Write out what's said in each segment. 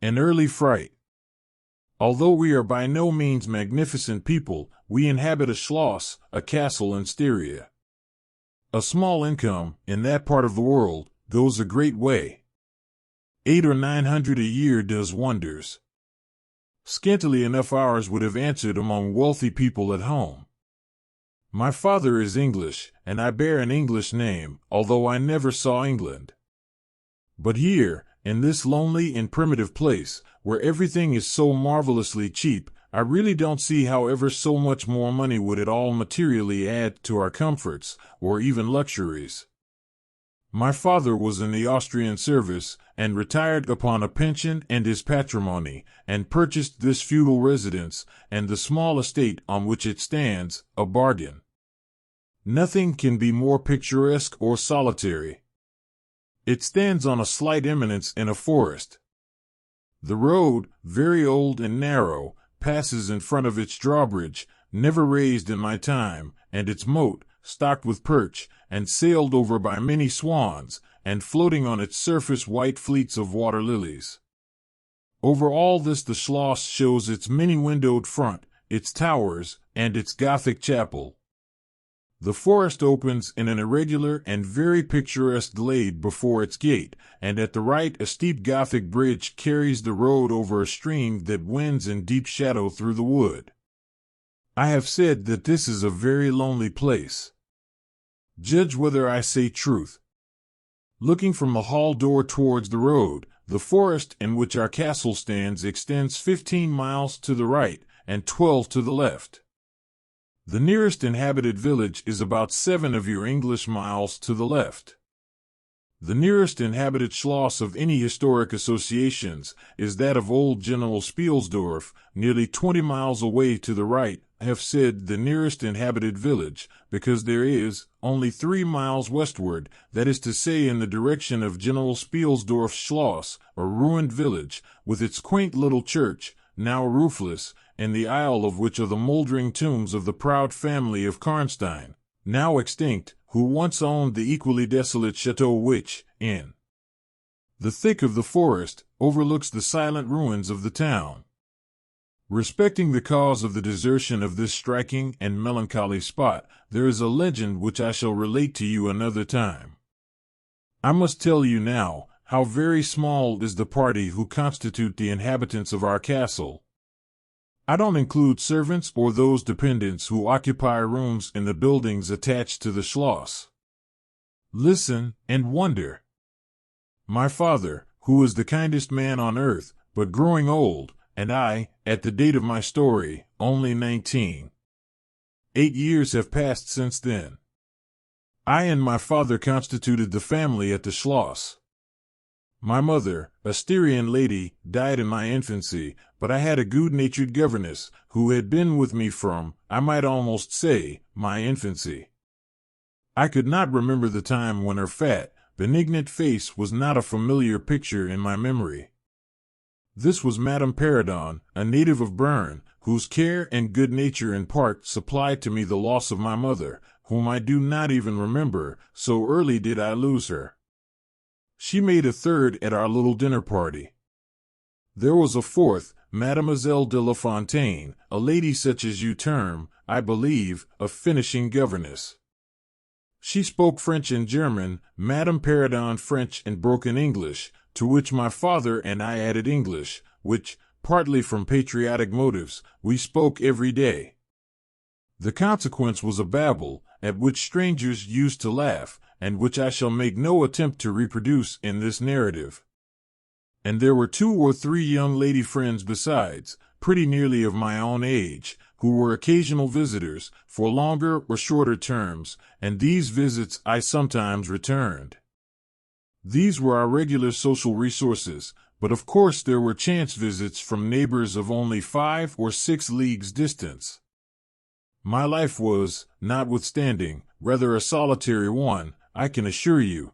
An early fright. Although we are by no means magnificent people, we inhabit a schloss, a castle in Styria. A small income, in that part of the world, goes a great way. 800 or 900 a year does wonders. Scantily enough ours would have answered among wealthy people at home. My father is English, and I bear an English name, although I never saw England. But here, in this lonely and primitive place, where everything is so marvelously cheap, I really don't see how ever so much more money would at all materially add to our comforts, or even luxuries. My father was in the Austrian service, and retired upon a pension and his patrimony, and purchased this feudal residence, and the small estate on which it stands, a bargain. Nothing can be more picturesque or solitary. It stands on a slight eminence in a forest. The road, very old and narrow, passes in front of its drawbridge, never raised in my time, and its moat, stocked with perch, and sailed over by many swans, and floating on its surface white fleets of water lilies. Over all this the schloss shows its many-windowed front, its towers, and its Gothic chapel. The forest opens in an irregular and very picturesque glade before its gate, and at the right a steep Gothic bridge carries the road over a stream that winds in deep shadow through the wood. I have said that this is a very lonely place. Judge whether I say truth. Looking from the hall door towards the road, the forest in which our castle stands extends 15 miles to the right and 12 to the left. The nearest inhabited village is about 7 of your English miles to the left. The nearest inhabited schloss of any historic associations is that of old General Spielsdorf, nearly 20 miles away to the right. I have said the nearest inhabited village, because there is, only 3 miles westward, that is to say in the direction of General Spielsdorf's Schloss, a ruined village, with its quaint little church, now roofless, in the aisle of which are the moldering tombs of the proud family of Karnstein, now extinct, who once owned the equally desolate chateau which, in the thick of the forest, overlooks the silent ruins of the town. Respecting the cause of the desertion of this striking and melancholy spot, there is a legend which I shall relate to you another time. I must tell you now, how very small is the party who constitute the inhabitants of our castle. I don't include servants or those dependents who occupy rooms in the buildings attached to the schloss. Listen and wonder. My father, who is the kindest man on earth, but growing old, and I, at the date of my story, only 19. 8 years have passed since then. I and my father constituted the family at the schloss. My mother, a Styrian lady, died in my infancy, but I had a good-natured governess, who had been with me from, I might almost say, my infancy. I could not remember the time when her fat, benignant face was not a familiar picture in my memory. This was Madame Peridon, a native of Bern, whose care and good nature in part supplied to me the loss of my mother, whom I do not even remember, so early did I lose her. She made a third at our little dinner party. There was a fourth, Mademoiselle de La Fontaine, a lady such as you term, I believe, a finishing governess. She spoke French and German, Madame Peridon French and broken English, to which my father and I added English, which, partly from patriotic motives, we spoke every day. The consequence was a babble, at which strangers used to laugh, and which I shall make no attempt to reproduce in this narrative. And there were 2 or 3 young lady friends besides, pretty nearly of my own age, who were occasional visitors, for longer or shorter terms, and these visits I sometimes returned. These were our regular social resources, but of course there were chance visits from neighbors of only 5 or 6 leagues distance. My life was, notwithstanding, rather a solitary one, I can assure you.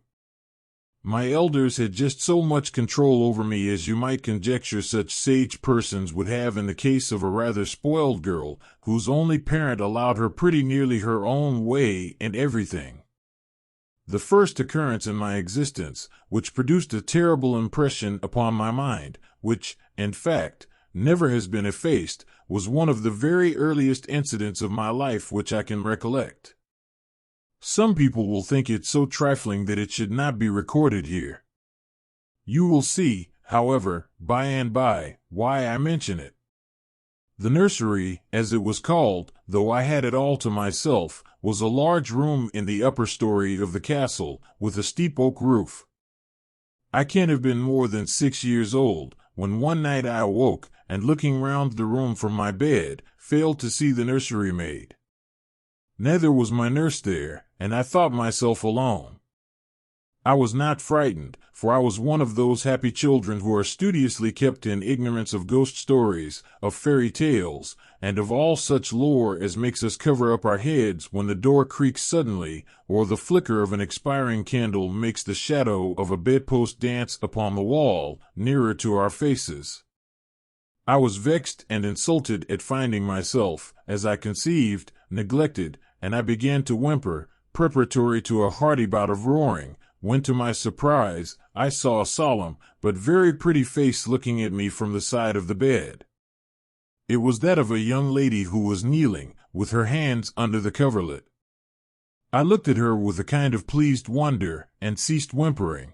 My elders had just so much control over me as you might conjecture such sage persons would have in the case of a rather spoiled girl, whose only parent allowed her pretty nearly her own way in everything. the first occurrence in my existence, which produced a terrible impression upon my mind, which, in fact, never has been effaced, was one of the very earliest incidents of my life which I can recollect. Some people will think it so trifling that it should not be recorded here. You will see, however, by and by, why I mention it. The nursery, as it was called, though I had it all to myself, was a large room in the upper story of the castle, with a steep oak roof. I can't have been more than 6 years old, when one night I awoke, and looking round the room from my bed, failed to see the nursery maid. Neither was my nurse there, and I thought myself alone. I was not frightened, for I was one of those happy children who are studiously kept in ignorance of ghost stories, of fairy tales, and of all such lore as makes us cover up our heads when the door creaks suddenly, or the flicker of an expiring candle makes the shadow of a bedpost dance upon the wall, nearer to our faces. I was vexed and insulted at finding myself, as I conceived, neglected, and I began to whimper, preparatory to a hearty bout of roaring, when to my surprise, I saw a solemn, but very pretty face looking at me from the side of the bed. It was that of a young lady who was kneeling, with her hands under the coverlet. I looked at her with a kind of pleased wonder, and ceased whimpering.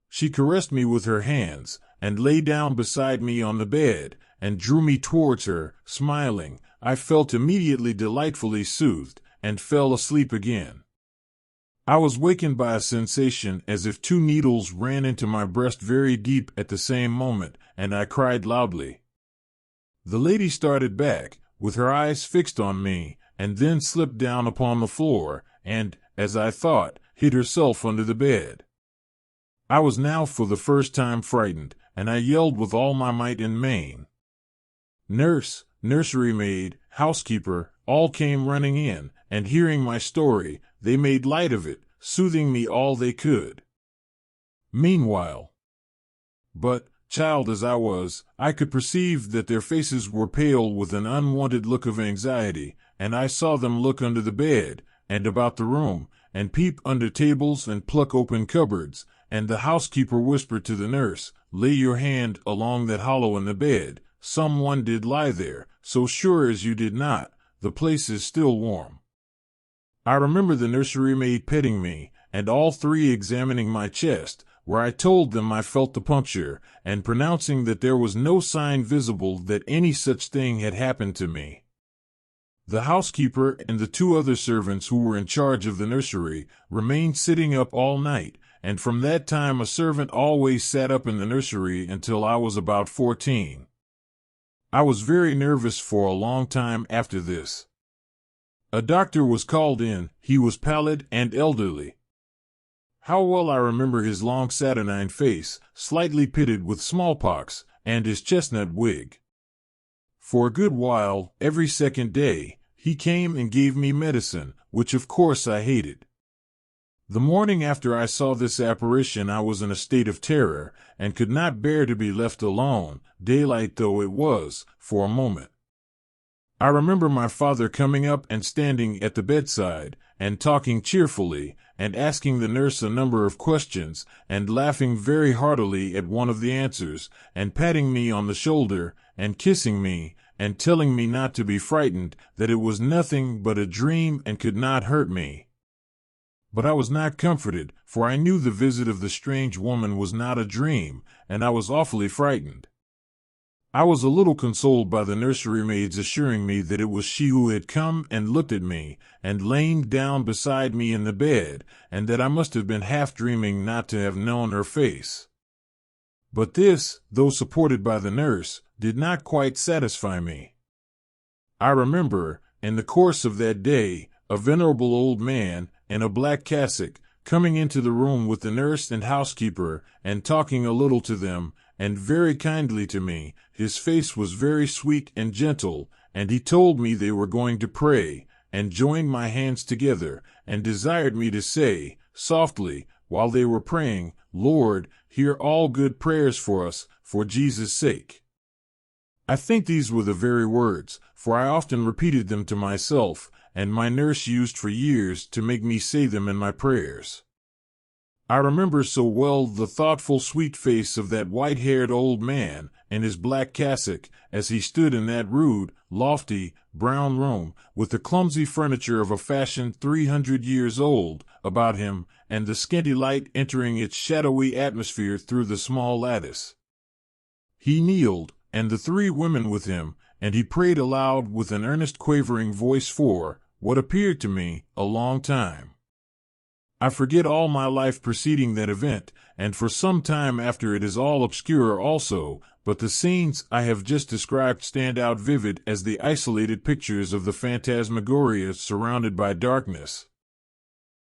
She caressed me with her hands, and lay down beside me on the bed, and drew me towards her, smiling. I felt immediately delightfully soothed, and fell asleep again. I was wakened by a sensation as if 2 needles ran into my breast very deep at the same moment, and I cried loudly. The lady started back, with her eyes fixed on me, and then slipped down upon the floor, and, as I thought, hid herself under the bed. I was now for the first time frightened, and I yelled with all my might and main. Nurse, nursery maid, housekeeper, all came running in, and hearing my story, they made light of it, soothing me all they could. Meanwhile, but, child as I was, I could perceive that their faces were pale with an unwonted look of anxiety, and I saw them look under the bed, and about the room, and peep under tables and pluck open cupboards, and the housekeeper whispered to the nurse, "Lay your hand along that hollow in the bed, some one did lie there, so sure as you did not, the place is still warm." I remember the nursery maid petting me, and all 3 examining my chest, where I told them I felt the puncture, and pronouncing that there was no sign visible that any such thing had happened to me. The housekeeper and the 2 other servants who were in charge of the nursery remained sitting up all night, and from that time a servant always sat up in the nursery until I was about 14. I was very nervous for a long time after this. A doctor was called in. He was pallid and elderly. How well I remember his long saturnine face, slightly pitted with smallpox, and his chestnut wig. For a good while, every second day, he came and gave me medicine, which of course I hated. The morning after I saw this apparition I was in a state of terror, and could not bear to be left alone, daylight though it was, for a moment. I remember my father coming up and standing at the bedside, and talking cheerfully, and asking the nurse a number of questions, and laughing very heartily at one of the answers, and patting me on the shoulder, and kissing me, and telling me not to be frightened, that it was nothing but a dream and could not hurt me. But I was not comforted, for I knew the visit of the strange woman was not a dream, and I was awfully frightened. I was a little consoled by the nursery maid's assuring me that it was she who had come and looked at me, and lain down beside me in the bed, and that I must have been half dreaming not to have known her face. But this, though supported by the nurse, did not quite satisfy me. I remember, in the course of that day, a venerable old man, in a black cassock, coming into the room with the nurse and housekeeper, and talking a little to them, and very kindly to me. His face was very sweet and gentle, and he told me they were going to pray, and joined my hands together, and desired me to say, softly, while they were praying, "Lord, hear all good prayers for us, for Jesus' sake." I think these were the very words, for I often repeated them to myself, and my nurse used for years to make me say them in my prayers. I remember so well the thoughtful, sweet face of that white-haired old man in his black cassock as he stood in that rude, lofty, brown room with the clumsy furniture of a fashion 300 years old about him and the scanty light entering its shadowy atmosphere through the small lattice. He kneeled, and the three women with him, and he prayed aloud with an earnest, quavering voice for, what appeared to me, a long time. I forget all my life preceding that event, and for some time after it is all obscure also, but the scenes I have just described stand out vivid as the isolated pictures of the phantasmagoria surrounded by darkness.